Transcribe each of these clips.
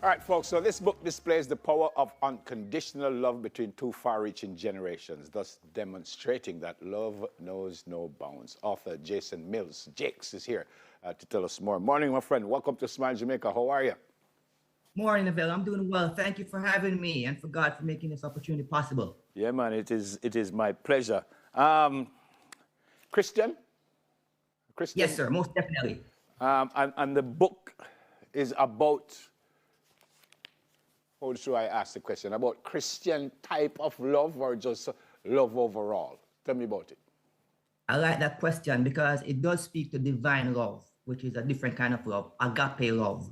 All right, folks, so this book displays the power of unconditional love between two far-reaching generations, thus demonstrating that love knows no bounds. Author Jason Mills, Jakes, is here to tell us more. Morning, my friend. Welcome to Smile Jamaica. How are you? Morning, Neville. I'm doing well. Thank you for having me and for God for making this opportunity possible. Yeah, man, it is my pleasure. Christian? Yes, Christian? sir. Most definitely. And the book is about, how should I ask the question, about Christian type of love or just love overall? Tell me about it. I like that question because it does speak to divine love, which is a different kind of love, agape love.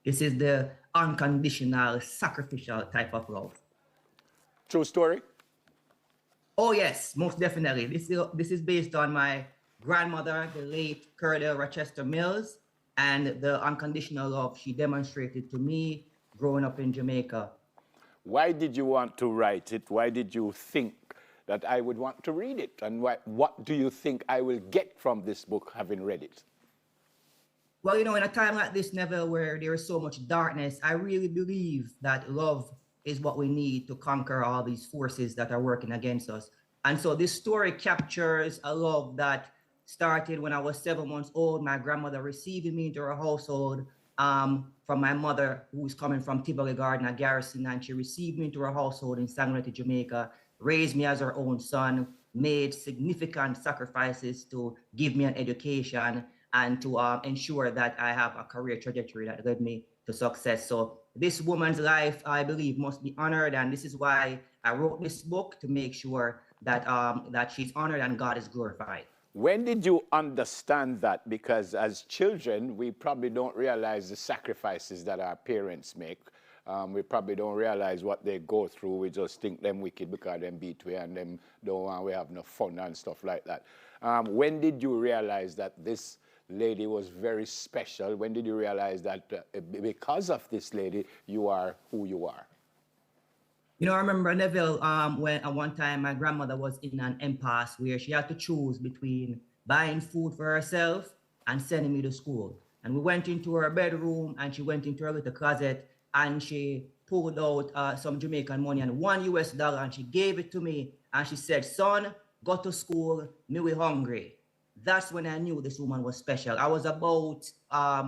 This is the unconditional, sacrificial type of love. True story? Oh, yes, most definitely. This is based on my grandmother, the late Curda Rochester Mills, and the unconditional love she demonstrated to me growing up in Jamaica. Why did you want to write it? Why did you think that I would want to read it? And what do you think I will get from this book having read it? Well, in a time like this, Neville, where there is so much darkness, I really believe that love is what we need to conquer all these forces that are working against us. And so this story captures a love that started when I was 7 months old. My grandmother receiving me into her household from my mother, who is coming from Tivoli Garden at Garrison, and she received me into her household in Sanguinetti, Jamaica, raised me as her own son, made significant sacrifices to give me an education and to ensure that I have a career trajectory that led me to success. So this woman's life, I believe, must be honored, and this is why I wrote this book, to make sure that that she's honored and God is glorified. When did you understand that? Because as children, we probably don't realize the sacrifices that our parents make. We probably don't realize what they go through. We just think them wicked because them beat we and them don't want we have no fun and stuff like that. When did you realize that this lady was very special? When did you realize that because of this lady, you are who you are? I remember, Neville, when at one time my grandmother was in an impasse where she had to choose between buying food for herself and sending me to school. And we went into her bedroom and she went into her little closet and she pulled out some Jamaican money and $1 and she gave it to me and she said, "Son, go to school, me we hungry." That's when I knew this woman was special. I was about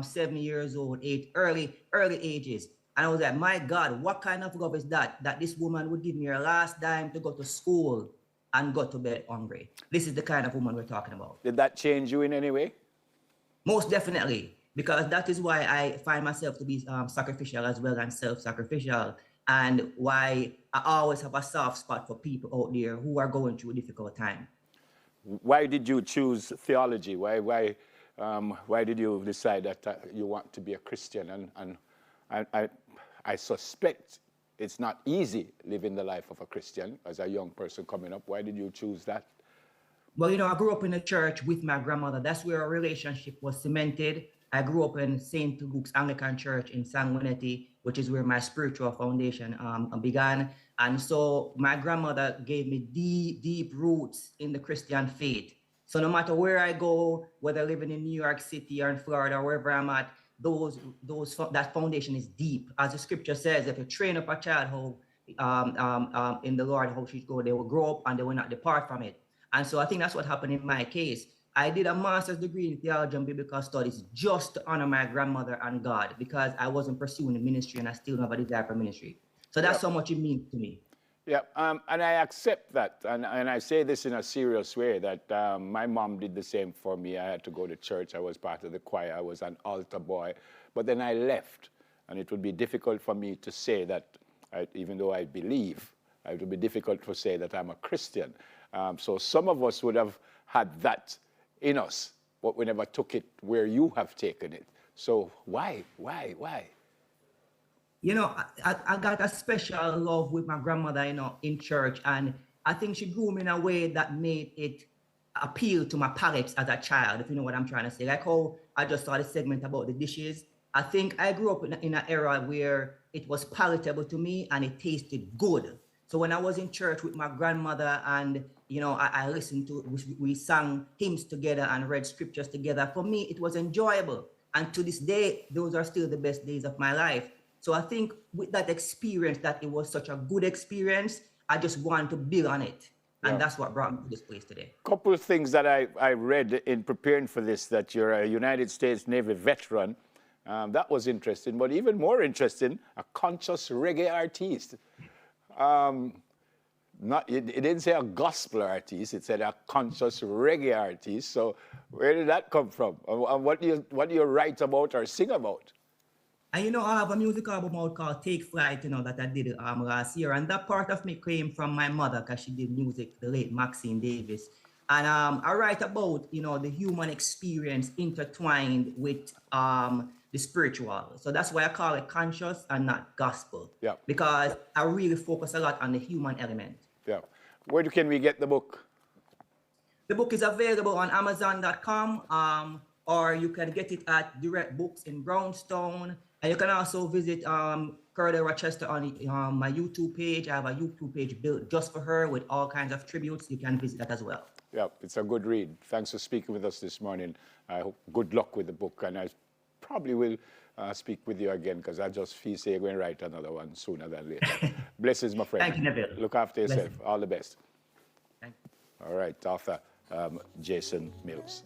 7 years old, early ages. And I was like, my God, what kind of love is that? That this woman would give me her last dime to go to school and go to bed hungry. This is the kind of woman we're talking about. Did that change you in any way? Most definitely, because that is why I find myself to be sacrificial as well and self-sacrificial, and why I always have a soft spot for people out there who are going through a difficult time. Why did you choose theology? Why did you decide that you want to be a Christian? And I suspect it's not easy living the life of a Christian as a young person coming up. Why did you choose that? Well, I grew up in a church with my grandmother. That's where our relationship was cemented. I grew up in St. Luke's Anglican Church in Sanguinetti, which is where my spiritual foundation began. And so my grandmother gave me deep, deep roots in the Christian faith. So no matter where I go, whether living in New York City or in Florida, or wherever I'm at, that foundation is deep. As the scripture says, if you train up a child in the Lord, how she go, they will grow up and they will not depart from it. And so I think that's what happened in my case. I did a master's degree in theology and biblical studies just to honor my grandmother and God, because I wasn't pursuing the ministry and I still have a desire for ministry. So that's how much it means to me. Yeah, and I accept that, and I say this in a serious way, that my mom did the same for me. I had to go to church. I was part of the choir. I was an altar boy. But then I left, and it would be difficult for me to say that, even though I believe, it would be difficult to say that I'm a Christian. So some of us would have had that in us, but we never took it where you have taken it. So why? I got a special love with my grandmother, in church. And I think she grew me in a way that made it appeal to my palate as a child, if you know what I'm trying to say. Like how I just saw the segment about the dishes. I think I grew up in an era where it was palatable to me and it tasted good. So when I was in church with my grandmother and, I listened to, we sang hymns together and read scriptures together, for me, it was enjoyable. And to this day, those are still the best days of my life. So I think with that experience, that it was such a good experience, I just want to build on it. And that's what brought me to this place today. Couple of things that I read in preparing for this, that you're a United States Navy veteran. That was interesting, but even more interesting, a conscious reggae artist. It didn't say a gospel artist, it said a conscious reggae artist. So where did that come from? And what do you write about or sing about? And you know, I have a music album out called Take Flight, you know, that I did last year. And that part of me came from my mother, because she did music, the late Maxine Davis. And I write about, you know, the human experience intertwined with the spiritual. So that's why I call it conscious and not gospel. Yeah. Because I really focus a lot on the human element. Yeah. Where can we get the book? The book is available on Amazon.com, or you can get it at Direct Books in Brownstone. And you can also visit Curda Rochester on my YouTube page. I have a YouTube page built just for her with all kinds of tributes. You can visit that as well. Yeah, it's a good read. Thanks for speaking with us this morning. I hope good luck with the book, and I probably will speak with you again, because I just feel you're going to write another one sooner than later. Blessings, my friend. Thank you, Neville. Look after yourself. Blessings. All the best. Thank you. All right, Arthur, Jason Mills.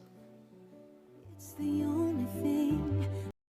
It's the only thing